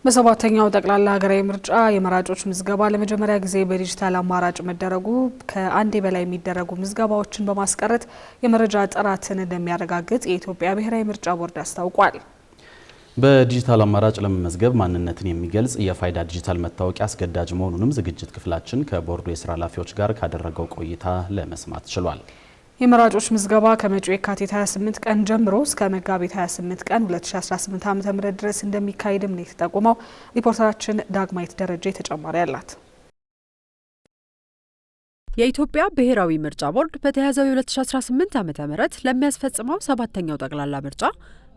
በሰባተኛው ጠቅላላ ሀገራዊ ምርጫ የመራጮች ምዝገባ ለመጀመሪያ ጊዜ በዲጂታል አማራጭ መደረጉ ከአንዴ በላይ የሚደረጉ ምዝገባዎችን በማስቀረት የመረጃ ጥራትን እንደሚያረጋግጥ የኢትዮጵያ ብሔራዊ ምርጫ ቦርድ አስታውቋል። በዲጂታል አማራጭ ለመመዝገብ ማንነትን የሚገልጽ የፋይዳ ዲጂታል መታወቂያ አስገዳጅ መሆኑንም ዝግጅት ክፍላችን ከቦርዱ የስራ ኃላፊዎች ጋር ካደረገው ቆይታ ለመስማት ችሏል። የመራጮች ምዝገባ ከመጪው የካቲት 28 ቀን ጀምሮ እስከ መጋቢት 28 ቀን 2018 ዓ.ም ድረስ እንደሚካሄድም ነው የተጠቆመው። ሪፖርተራችን ዳግማዊት ደረጃ ተጨማሪ አላት። የኢትዮጵያ ብሔራዊ ምርጫ ቦርድ በተያዘው የ2018 ዓ.ም ለሚያስፈጽመው ሰባተኛው ጠቅላላ ምርጫ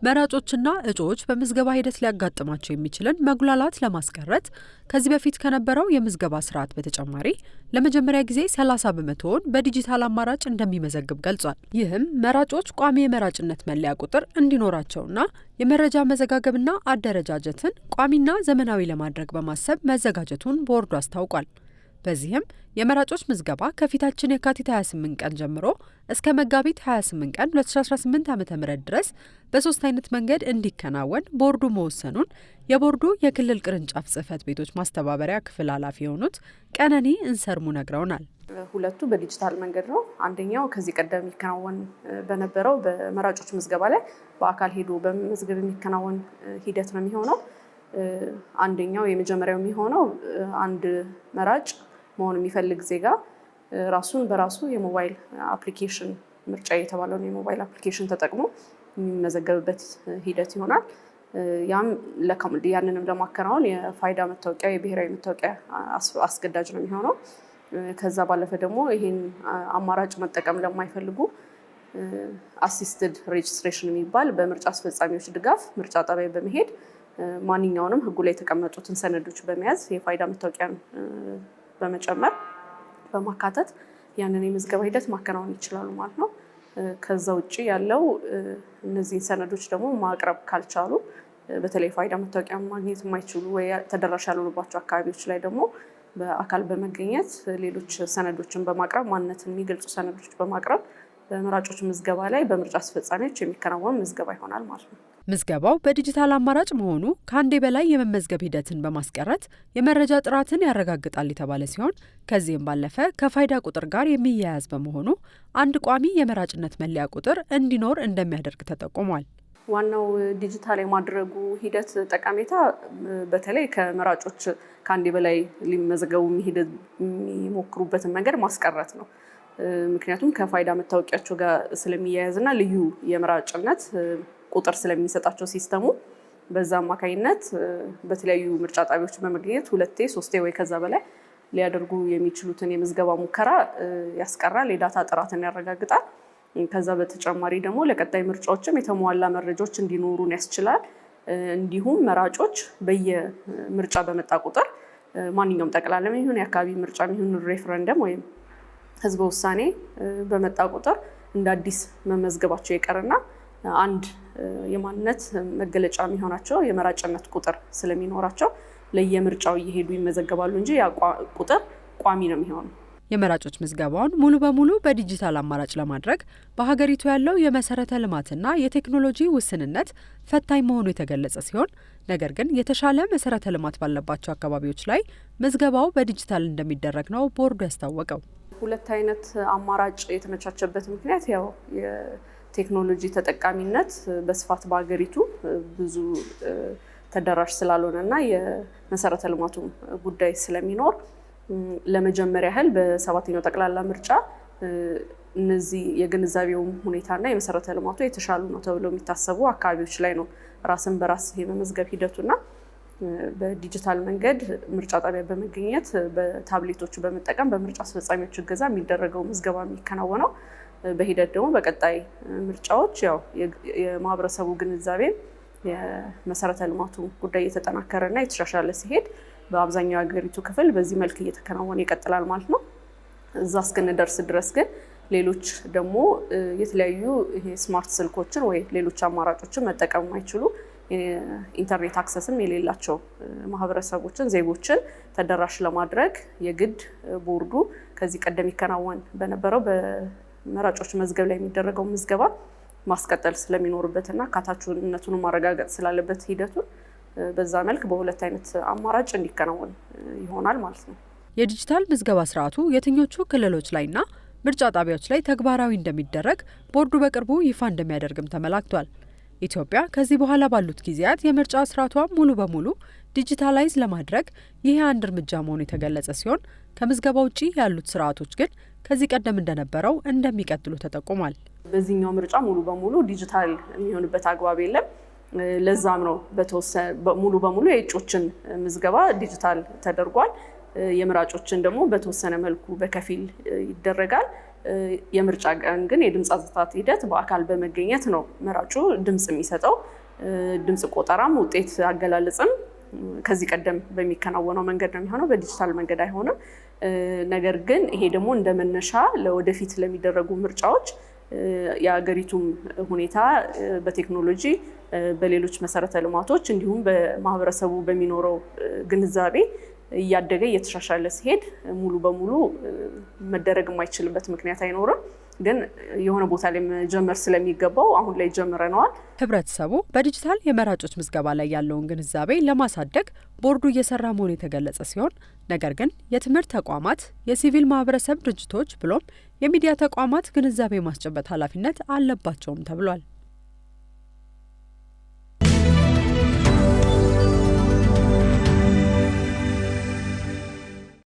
መራጮችና እጩዎች በምዝገባ ሂደት ሊያጋጥማቸው የሚችልን መጉላላት ለማስቀረት ከዚህ በፊት ከነበረው የምዝገባ ስርዓት በተጨማሪ ለመጀመሪያ ጊዜ 30 በመቶውን በዲጂታል አማራጭ እንደሚመዘግብ ገልጿል። ይህም መራጮች ቋሚ የመራጭነት መለያ ቁጥር እንዲኖራቸውና የመረጃ መዘጋገብና አደረጃጀትን ቋሚና ዘመናዊ ለማድረግ በማሰብ መዘጋጀቱን ቦርዱ አስታውቋል። በዚህም የመራጮች ምዝገባ ከፊታችን የካቲት 28 ቀን ጀምሮ እስከ መጋቢት 28 ቀን 2018 ዓ.ም ድረስ በሶስት አይነት መንገድ እንዲከናወን ቦርዱ መወሰኑን የቦርዱ የክልል ቅርንጫፍ ጽህፈት ቤቶች ማስተባበሪያ ክፍል ኃላፊ የሆኑት ቀነኒ እንሰርሙ ነግረውናል። ሁለቱ በዲጂታል መንገድ ነው። አንደኛው ከዚህ ቀደም የሚከናወን በነበረው በመራጮች ምዝገባ ላይ በአካል ሄዶ በመመዝገብ የሚከናወን ሂደት ነው የሚሆነው። አንደኛው የመጀመሪያው የሚሆነው አንድ መራጭ መሆን የሚፈልግ ዜጋ ራሱን በራሱ የሞባይል አፕሊኬሽን ምርጫ የተባለውን የሞባይል አፕሊኬሽን ተጠቅሞ የሚመዘገብበት ሂደት ይሆናል። ያንንም ለማከናወን የፋይዳ መታወቂያ የብሔራዊ መታወቂያ አስገዳጅ ነው የሚሆነው። ከዛ ባለፈ ደግሞ ይህን አማራጭ መጠቀም ለማይፈልጉ አሲስትድ ሬጅስትሬሽን የሚባል በምርጫ አስፈጻሚዎች ድጋፍ ምርጫ ጣቢያ በመሄድ ማንኛውንም ሕጉ ላይ የተቀመጡትን ሰነዶች በመያዝ የፋይዳ መታወቂያን በመጨመር በማካተት ያንን የምዝገባ ሂደት ማከናወን ይችላሉ ማለት ነው። ከዛ ውጭ ያለው እነዚህን ሰነዶች ደግሞ ማቅረብ ካልቻሉ በተለይ ፋይዳ መታወቂያ ማግኘት የማይችሉ ወይ ተደራሽ ያልሆኑባቸው አካባቢዎች ላይ ደግሞ በአካል በመገኘት ሌሎች ሰነዶችን በማቅረብ ማንነትን የሚገልጹ ሰነዶች በማቅረብ በመራጮች ምዝገባ ላይ በምርጫ አስፈጻሚዎች የሚከናወን ምዝገባ ይሆናል ማለት ነው። ምዝገባው በዲጂታል አማራጭ መሆኑ ከአንዴ በላይ የመመዝገብ ሂደትን በማስቀረት የመረጃ ጥራትን ያረጋግጣል የተባለ ሲሆን ከዚህም ባለፈ ከፋይዳ ቁጥር ጋር የሚያያዝ በመሆኑ አንድ ቋሚ የመራጭነት መለያ ቁጥር እንዲኖር እንደሚያደርግ ተጠቁሟል። ዋናው ዲጂታል የማድረጉ ሂደት ጠቀሜታ በተለይ ከመራጮች ከአንዴ በላይ ሊመዘገቡ የሚሞክሩበትን መንገድ ማስቀረት ነው። ምክንያቱም ከፋይዳ መታወቂያቸው ጋር ስለሚያያዝና ልዩ የመራጭነት ቁጥር ስለሚሰጣቸው ሲስተሙ በዛ አማካኝነት በተለያዩ ምርጫ ጣቢያዎች በመገኘት 2፣ 3 ወይ ከዛ በላይ ሊያደርጉ የሚችሉትን የምዝገባ ሙከራ ያስቀራል፣ የዳታ ጥራትን ያረጋግጣል። ከዛ በተጨማሪ ደግሞ ለቀጣይ ምርጫዎችም የተሟላ መረጃዎች እንዲኖሩን ያስችላል። እንዲሁም መራጮች በየምርጫ በመጣ ቁጥር ማንኛውም ጠቅላላ ይሁን የአካባቢ ምርጫ ይሁን ሬፈረንደም ወይም ህዝበ ውሳኔ በመጣ ቁጥር እንደ አዲስ መመዝገባቸው ይቀርና አንድ የማንነት መገለጫ የሚሆናቸው የመራጭነት ቁጥር ስለሚኖራቸው ለየምርጫው እየሄዱ ይመዘገባሉ እንጂ ያ ቁጥር ቋሚ ነው የሚሆነው። የመራጮች ምዝገባውን ሙሉ በሙሉ በዲጂታል አማራጭ ለማድረግ በሀገሪቱ ያለው የመሰረተ ልማትና የቴክኖሎጂ ውስንነት ፈታኝ መሆኑ የተገለጸ ሲሆን ነገር ግን የተሻለ መሰረተ ልማት ባለባቸው አካባቢዎች ላይ ምዝገባው በዲጂታል እንደሚደረግ ነው ቦርዱ ያስታወቀው። ሁለት አይነት አማራጭ የተመቻቸበት ምክንያት ያው የቴክኖሎጂ ተጠቃሚነት በስፋት በሀገሪቱ ብዙ ተደራሽ ስላልሆነና የመሰረተ ልማቱ ጉዳይ ስለሚኖር ለመጀመሪያ ያህል በሰባተኛው ጠቅላላ ምርጫ እነዚህ የግንዛቤውም ሁኔታና የመሰረተ ልማቱ የተሻሉ ነው ተብለው የሚታሰቡ አካባቢዎች ላይ ነው ራስን በራስ የመመዝገብ ሂደቱና በዲጂታል መንገድ ምርጫ ጣቢያ በመገኘት በታብሌቶቹ በመጠቀም በምርጫ አስፈጻሚዎች እገዛ የሚደረገው ምዝገባ የሚከናወነው። በሂደት ደግሞ በቀጣይ ምርጫዎች ያው የማህበረሰቡ ግንዛቤ የመሰረተ ልማቱ ጉዳይ የተጠናከረና የተሻሻለ ሲሄድ በአብዛኛው የሀገሪቱ ክፍል በዚህ መልክ እየተከናወነ ይቀጥላል ማለት ነው። እዛ እስክንደርስ ድረስ ግን ሌሎች ደግሞ የተለያዩ ስማርት ስልኮችን ወይ ሌሎች አማራጮችን መጠቀም የማይችሉ ኢንተርኔት አክሰስም የሌላቸው ማህበረሰቦችን ዜጎችን ተደራሽ ለማድረግ የግድ ቦርዱ ከዚህ ቀደም ይከናወን በነበረው በመራጮች መዝገብ ላይ የሚደረገው ምዝገባ ማስቀጠል ስለሚኖርበትና አካታችነቱን ማረጋገጥ ስላለበት ሂደቱን በዛ መልክ በሁለት አይነት አማራጭ እንዲከናወን ይሆናል ማለት ነው። የዲጂታል ምዝገባ ስርዓቱ የትኞቹ ክልሎች ላይና ምርጫ ጣቢያዎች ላይ ተግባራዊ እንደሚደረግ ቦርዱ በቅርቡ ይፋ እንደሚያደርግም ተመላክቷል። ኢትዮጵያ ከዚህ በኋላ ባሉት ጊዜያት የምርጫ ስርዓቷን ሙሉ በሙሉ ዲጂታላይዝ ለማድረግ ይህ አንድ እርምጃ መሆኑ የተገለጸ ሲሆን ከምዝገባ ውጪ ያሉት ስርዓቶች ግን ከዚህ ቀደም እንደነበረው እንደሚቀጥሉ ተጠቁሟል። በዚህኛው ምርጫ ሙሉ በሙሉ ዲጂታል የሚሆንበት አግባብ የለም። ለዛም ነው ሙሉ በሙሉ የእጩዎችን ምዝገባ ዲጂታል ተደርጓል። የምራጮችን ደግሞ በተወሰነ መልኩ በከፊል ይደረጋል። የምርጫ ቀን ግን የድምፅ አሰጣጥ ሂደት በአካል በመገኘት ነው መራጩ ድምፅ የሚሰጠው። ድምፅ ቆጠራም ውጤት አገላለጽም ከዚህ ቀደም በሚከናወነው መንገድ ነው የሚሆነው፣ በዲጂታል መንገድ አይሆንም። ነገር ግን ይሄ ደግሞ እንደ መነሻ ለወደፊት ለሚደረጉ ምርጫዎች የሀገሪቱም ሁኔታ በቴክኖሎጂ በሌሎች መሰረተ ልማቶች እንዲሁም በማህበረሰቡ በሚኖረው ግንዛቤ እያደገ እየተሻሻለ ሲሄድ ሙሉ በሙሉ መደረግ የማይችልበት ምክንያት አይኖርም። ግን የሆነ ቦታ ላይ መጀመር ስለሚገባው አሁን ላይ ጀምረነዋል። ህብረተሰቡ በዲጂታል የመራጮች ምዝገባ ላይ ያለውን ግንዛቤ ለማሳደግ ቦርዱ እየሰራ መሆኑ የተገለጸ ሲሆን ነገር ግን የትምህርት ተቋማት፣ የሲቪል ማህበረሰብ ድርጅቶች ብሎም የሚዲያ ተቋማት ግንዛቤ ማስጨበጥ ኃላፊነት አለባቸውም ተብሏል።